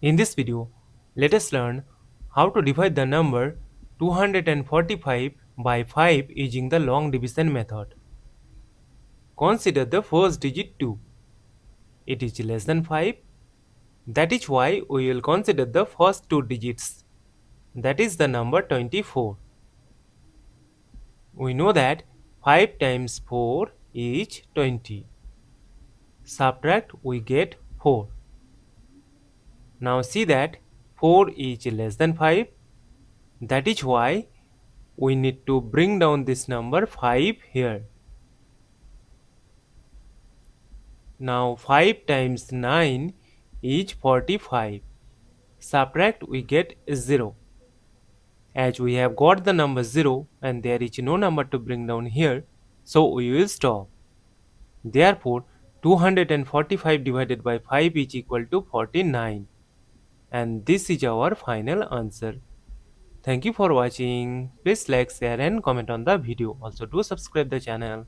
In this video, let us learn how to divide the number 245 by 5 using the long division method. Consider the first digit 2. It is less than 5. That is why we will consider the first two digits. That is the number 24. We know that 5 times 4 is 20. Subtract, we get 4. Now see that 4 is less than 5. That is why we need to bring down this number 5 here. Now 5 times 9 is 45. Subtract, we get 0. As we have got the number 0 and there is no number to bring down here, so we will stop. Therefore, 245 divided by 5 is equal to 49. And this is our final answer. Thank you for watching. Please like, share and comment on the video. Also do subscribe the channel.